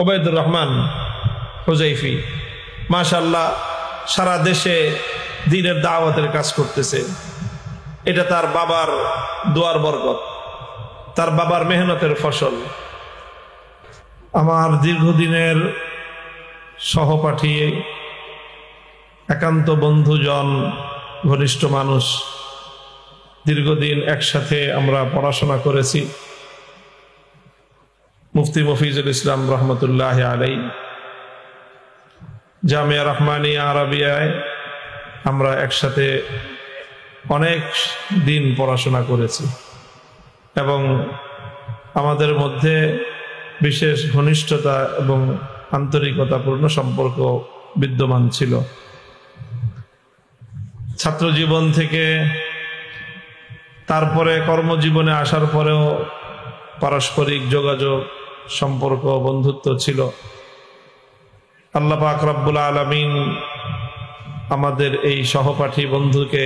ওবায়দুর রহমান হুজাইফি মাশাআল্লাহ সারা দেশে দ্বীনের দাওয়াতের কাজ করতেছে। এটা তার বাবার দোয়ার বরকত, তার বাবার মেহনতের ফসল। আমার দীর্ঘদিনের সহপাঠী, একান্ত বন্ধুজন, ঘনিষ্ঠ মানুষ, দীর্ঘদিন একসাথে আমরা পড়াশোনা করেছি। মুফতি মফিজুল ইসলাম রহমতুল্লাহ আলাই জামিয়া রহমানিয়া আরাবিয়ায় আমরা একসাথে অনেক দিন পড়াশোনা করেছি এবং আমাদের মধ্যে বিশেষ ঘনিষ্ঠতা এবং আন্তরিকতাপূর্ণ সম্পর্ক বিদ্যমান ছিল। ছাত্র জীবন থেকে তারপরে কর্মজীবনে আসার পরেও পারস্পরিক যোগাযোগ, সম্পর্ক, বন্ধুত্ব ছিল। আল্লাহ পাক রব্বুল আলামিন আমাদের এই সহপাঠী বন্ধুকে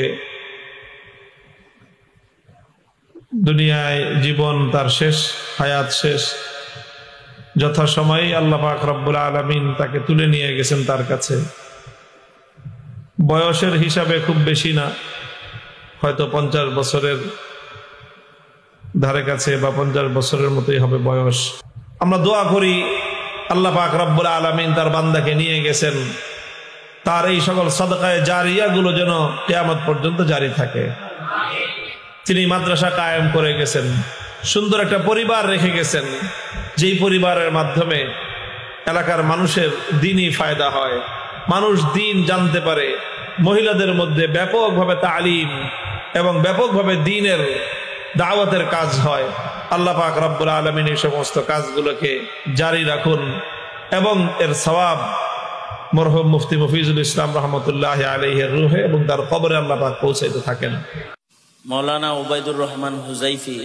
দুনিয়ায় জীবন তার শেষ, হায়াত শেষ, যথাসময়ে আল্লাহ পাক রব্বুল আলামিন তাকে তুলে নিয়ে গেছেন তার কাছে। বয়সের হিসাবে খুব বেশি না, হয়তো 50 বছরের ধারে কাছে বা 50 বছরের মতোই হবে বয়স। আমরা দোয়া করি আল্লাহ পাক রব্বুল আলামিন তার বান্দাকে নিয়ে গেছেন, তার এই সকল সাদকায়ে জারিয়া গুলো যেন কিয়ামত পর্যন্ত জারি থাকে। তিনি মাদ্রাসা কায়েম করে গেছেন, সুন্দর একটা পরিবার রেখে গেছেন, যেই পরিবারের মাধ্যমে এলাকার মানুষের দ্বীনি ফায়দা হয়, মানুষ দ্বীন জানতে পারে, মহিলাদের মধ্যে ব্যাপকভাবে তালিম এবং ব্যাপকভাবে দ্বীনের দাওয়াতের কাজ হয়। আল্লাহ পাক রব্বুল আলামিন এই সমস্ত কাজগুলোকে জারি রাখুন এবং এর সওয়াব মরহুম মুফতি মফিজুল ইসলাম রহমতুল্লাহ আলাইহির রূহে এবং তার কবরে আল্লাহ পাক পৌঁছাইতে থাকেন। মাওলানা ওবায়দুর রহমান হুজাইফি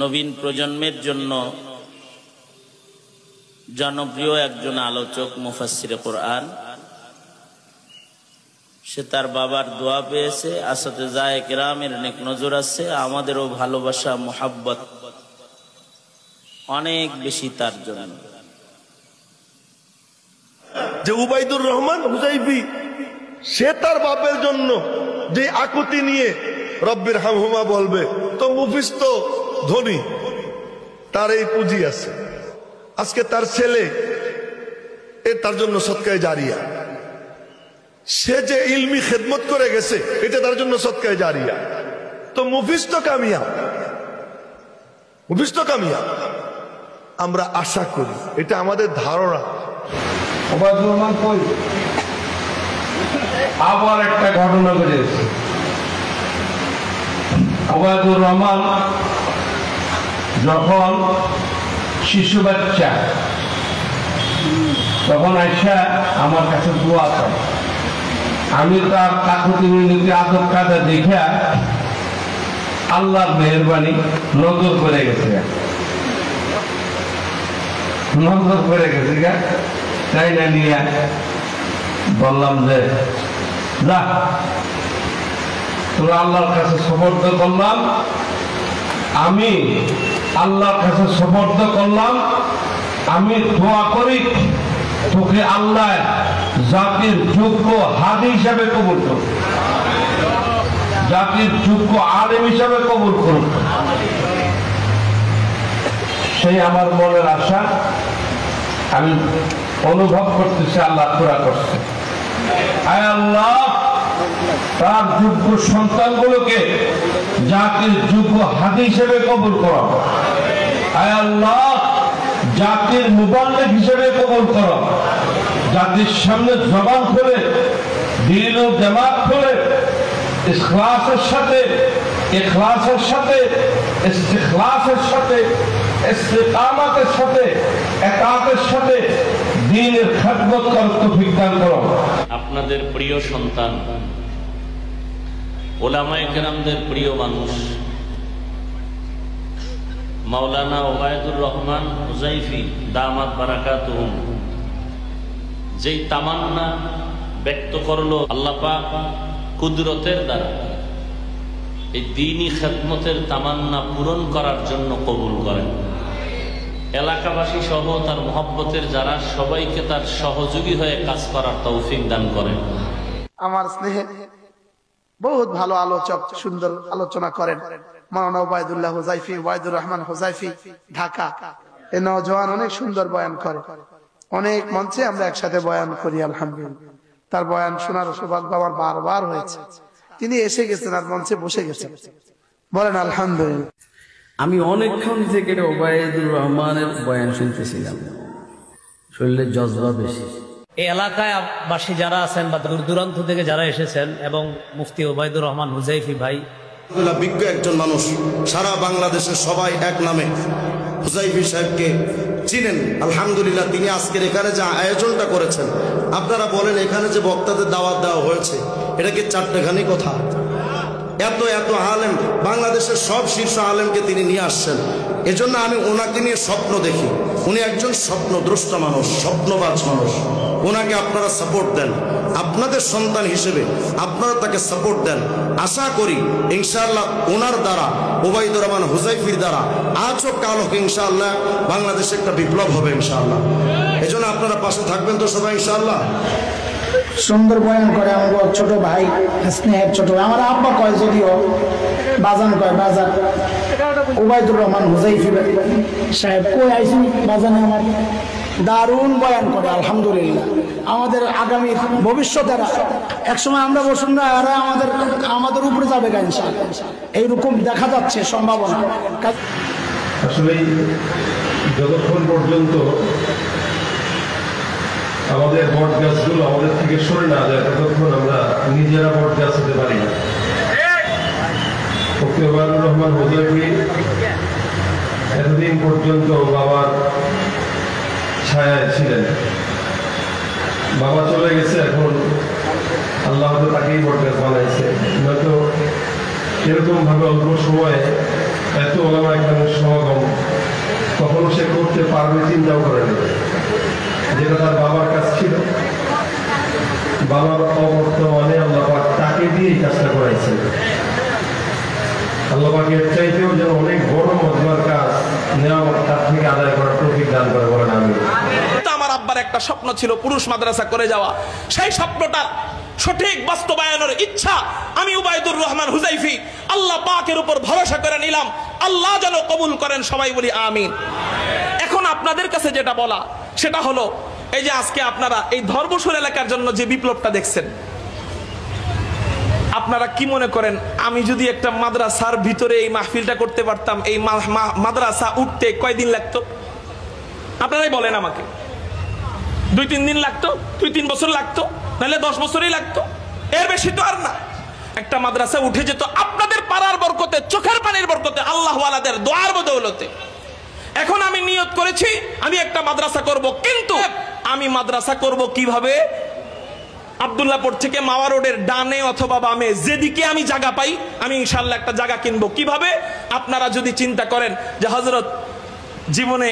নবীন প্রজন্মের জন্য জনপ্রিয় একজন আলোচক, মুফাসসিরে কোরআন। সে তার বাবার দোয়া পেয়েছে, আসাতেজায়ে কেরামের নেক নজর আছে, আমাদেরও ভালোবাসা মোহাব্বত অনেক বেশি তার জন্য। যে উবাইদুর রহমান হুজাইফি সে তার বাপের জন্য যে আকুতি নিয়ে রব্বির হামহুমা বলবে, তো মুফিস তো ধনী, তার এই পুঁজি আছে। আজকে তার ছেলে তার জন্য সদকায়ে জারিয়া, সে যে ইলমি খেদমত করে গেছে এটা তার জন্য সদকায়ে জারিয়া। তো মুফিস তো কামিয়াব, মুফিস তো কামিয়াব। আমরা আশা করি, এটা আমাদের ধারণা। ওবায়দুর রহমান কই আবার একটা ঘটনা ঘটেছে। ওবায়দুর রহমান যখন শিশু বাচ্চা, তখন আইসা আমার কাছে দোয়া চায়। আমি তার কাকুতি মিনতি আদব কাজা দেখা আল্লাহর মেহেরবানি নজর করে গেছে, নজর করে গেছে। তাই না নিয়ে বললাম যে যা, তোরা আল্লাহর কাছে সুপর্দ করলাম, আমি আল্লাহর কাছে সুপর্দ করলাম। আমি দোয়া করি তোকে আল্লাহ জাতির যোগ্য হাদি হিসাবে কবুল করুক, জাতির যোগ্য আলেম হিসাবে কবুল করুক। সেই আমার মনের আশা আমি অনুভব করতেছি, আল্লাহ পুরা করছে। আয় আল্লাহ, তার যোগ্য সন্তানগুলোকে জাতির যোগ্য হাদি হিসেবে কবুল করো। আয় আল্লাহ, জাতির মুবাল্লিগ হিসেবে কবুল করো। জাতির সামনে জবান খুলে, দিল ও জামাত খুলে, ইখলাসের সাথে, ইখলাসের সাথে, ইস্তিখলাসের সাথে, ইস্তিকামাতের সাথে, ইতাআতের সাথে দ্বীনের খিদমত করার তৌফিক দান করো। আপনাদের প্রিয় সন্তান, উলামায়ে কেরামদের প্রিয় মানুষ মাওলানা ওবায়দুর রহমান হুজাইফি দামাত বারাকাতুহুম যেই তামান্না ব্যক্ত করলো আল্লাহ পাক কুদরতের দ্বারা, এই দ্বীনি খেদমতের তামান্না পূরণ করার জন্য কবুল করেন। এলাকাবাসী সহ তার মহব্বতের যারা সবাইকে তার সহযোগী হয়ে কাজ করার তৌফিক দান করেন। আমার স্নেহে বহুত ভালো আলোচক, সুন্দর আলোচনা করেন মাওলানা ওবায়দুল্লাহ হুজাইফি, ওবায়দুর রহমান হুজাইফি, ঢাকা। এই নওজওয়ান অনেক সুন্দর বয়ান করে, অনেক মঞ্চে আমরা একসাথে বয়ান করি। আলহামদুলিল্লাহ, তার বয়ান শোনার সৌভাগ্য আমার বারবার হয়েছে। তিনি এসে গেছেন আর মঞ্চে বসে গেছেন, বলেন আলহামদুলিল্লাহ। আমি অনেকক্ষণ থেকে ওবায়দুর রহমানের বয়ান শুনতেছিলাম, শরীরের জজবা বেশি। এই এলাকায় বাসী যারা আছেন বা দূর দূরান্ত থেকে যারা এসেছেন, এবং মুফতি ওবায়দুর রহমান হুজাইফি ভাই বিজ্ঞ একজন মানুষ, সারা বাংলাদেশের সবাই এক নামে হুজাইফি সাহেবকে চিনেন। আলহামদুলিল্লাহ, তিনি আজকের এখানে যে আয়োজনটা করেছেন, আপনারা বলেন এখানে যে বক্তাদের দাওয়াত দেওয়া হয়েছে, এটা কি চারটেখানি কথা? এত এত আলেম, বাংলাদেশের সব শীর্ষ আলেমকে তিনি নিয়ে আসছেন। এজন্য আমি ওনাকে নিয়ে স্বপ্ন দেখি। উনি একজন স্বপ্নদ্রষ্টা মানুষ, স্বপ্নবাজ মানুষ। ওনাকে আপনারা সাপোর্ট দেন, আপনাদের সন্তান হিসেবে আপনারা তাকে সাপোর্ট দেন। আশা করি ইনশাআল্লাহ ওনার দ্বারা, ওবায়দুর রহমান হুজাইফির দ্বারা আজ হোক কাল হোক ইনশাআল্লাহ বাংলাদেশে একটা বিপ্লব হবে ইনশাআল্লাহ। এজন্য আপনারা পাশে থাকবেন তো সবাই ইনশাআল্লাহ। সুন্দর বয়ান করে আমার ছোট ভাই, স্নেহের ছোট ভাই, আমার আব্বা কয়, যদিও বাজান কয়, বাজান ওবায়দুর রহমান হুজাইফি সাহেব কই আইসি বাজানে, আমার দারুণ বয়ান করে আলহামদুলিল্লাহ। আমাদের আগামী ভবিষ্যতেরা একসময় আমরা বসুন না, এরা আমাদের উপরে যাবে ইনশাআল্লাহ, এইরকম দেখা যাচ্ছে সম্ভাবনা। আসলে যতক্ষণ পর্যন্ত আমাদের বট গাছগুলো আমাদের থেকে সরে না যায়, ততক্ষণ আমরা নিজেরা বট গাছ হতে পারি না। ওবায়দুর রহমান হুজাইফি এতদিন পর্যন্ত বাবার ছায়ায় ছিলেন। বাবা চলে গেছে, এখন আল্লাহ তো তাকেই বট গাছ বানাইছে। নয়তো এরকম ভাবে অল্প সময়ে এত ওলামা একজনের সমাগম কখনো সে করতে পারবে চিন্তাও করে নেবে, যেটা তার বাবার কাজ ছিল। বাবার অবর্তমানে আল্লাহ পাক তাকে দিয়েই কাজটা করাইছে। আল্লাহ পাক এর চাইতেও যেন অনেক বড় মজমার কাজ নেওয়া তার থেকে আদায় করার তৌফিক দান করে বলেন আমিন। আমার আব্বার একটা স্বপ্ন ছিল পুরুষ মাদ্রাসা করে যাওয়া। সেই স্বপ্নটা সঠিক বাস্তবায়নের ইচ্ছা আমি ওবায়দুর রহমান হুজাইফি আল্লাহ পাকের উপর ভরসা করে নিলাম। আল্লাহ যেন কবুল করেন, সবাই বলি আমিন। এখন আপনাদের কাছে যেটা বলা সেটা হলো, এই যে আজকে আপনারা এই ধর্মসুর এলাকার জন্য যে বিপ্লবটা দেখছেন, আপনারা কি মনে করেন আমি যদি একটা মাদ্রাসার ভিতরে এই মাহফিলটা করতে পারতাম, এই মাদ্রাসা উঠতে কয়দিন লাগতো? আপনারাই বলেন আমাকে। 2-3 দিন লাগতো, 2-3 বছর লাগতো, নাহলে 10 বছরই লাগতো, এর বেশি তো আর না। একটা মাদ্রাসা উঠে যেত আপনাদের পাড়ার বরকতে, চোখের পানির বরকতে, আল্লাহ ওয়ালাদের দোয়ার বদৌলতে। এখন আমি নিয়ত করেছি আমি একটা মাদ্রাসা করব, কিন্তু আমি মাদ্রাসা করব কিভাবে? আব্দুল্লাহপুর থেকে মাওয়া রোডের ডানে অথবা বামে যেদিকে আমি জায়গা পাই, আমি ইনশাআল্লাহ একটা জায়গা কিনবো। কিভাবে? আপনারা যদি চিন্তা করেন যে হযরত জীবনে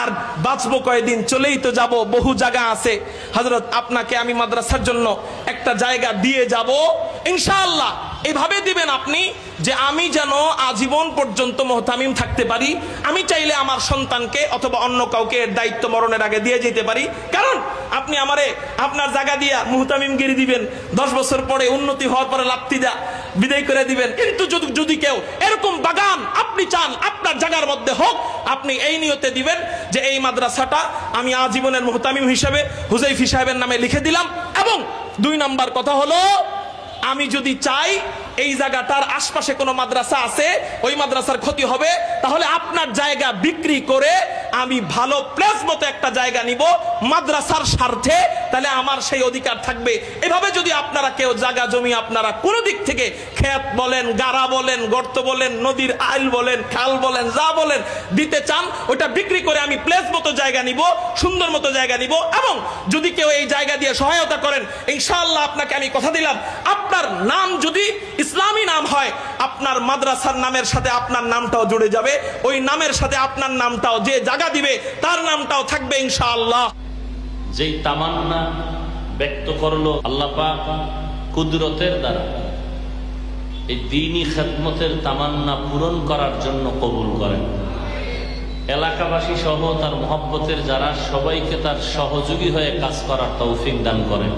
আর বাঁচবো কয়দিন, চলেই তো যাব, বহু জায়গা আছে, হযরত আপনাকে আমি মাদ্রাসার জন্য একটা জায়গা দিয়ে যাব ইনশাআল্লাহ। এইভাবে দিবেন আপনি যে আমি যেন আজীবন পর্যন্ত মুহতামিম থাকতে পারি। আমি চাইলে আমার সন্তানকে অথবা অন্য কাউকে দায়িত্ব মরণের আগে দিয়ে যেতে পারি। কারণ আপনি আমারে আপনার জায়গা দিয়া মুহতামিমগিরি দিবেন, 10 বছর পরে উন্নতি হওয়ার পরে লাপ্তি দা বিদায় করে দিবেন। কিন্তু যদি কেউ এরকম বাগান আপনি চান আপনার জায়গার মধ্যে হোক, আপনি এই নিয়তে দিবেন যে এই মাদ্রাসাটা আমি আজীবনের মুহতামিম হিসেবে হুজাইফি সাহেবের নামে লিখে দিলাম। এবং 2 নাম্বার কথা হলো, আমি যদি চাই এই জায়গাটার আশপাশে কোনো মাদ্রাসা আছে, ওই মাদ্রাসার ক্ষতি হবে, তাহলে আপনার জায়গা বিক্রি করে আমি ভালো প্লেস মতো একটা জায়গা নিব মাদ্রাসার স্বার্থে, তাহলে আমার সেই অধিকার থাকবে। এভাবে যদি আপনারা কেউ জায়গা জমি আপনারা কোনো দিক থেকে ক্ষেত বলেন, গাড়া বলেন, গর্ত বলেন, নদীর আইল বলেন, খাল বলেন, যা বলেন দিতে চান, ওটা বিক্রি করে আমি প্লেস মতো জায়গা নিব, সুন্দর মতো জায়গা নিব। এবং যদি কেউ এই জায়গা দিয়ে সহায়তা করেন, ইনশাআল্লাহ আপনাকে আমি কথা দিলাম, আপনার নাম যদি ইসলামী নাম হয়, আপনার মাদ্রাসার নামের সাথে আপনার নামটাও জুড়ে যাবে, ওই নামের সাথে আপনার নামটাও, যে জায়গা দিবে তার নামটাও থাকবে ইনশাআল্লাহ। যেই তামান্না ব্যক্ত করলো আল্লাহ পাক কুদরতের দ্বারা, এই দ্বীনি খেদমতের তামান্না পূরণ করার জন্য কবুল করেন। এলাকাবাসী সহ তার মহব্বতের যারা সবাইকে তার সহযোগী হয়ে কাজ করার তৌফিক দান করেন।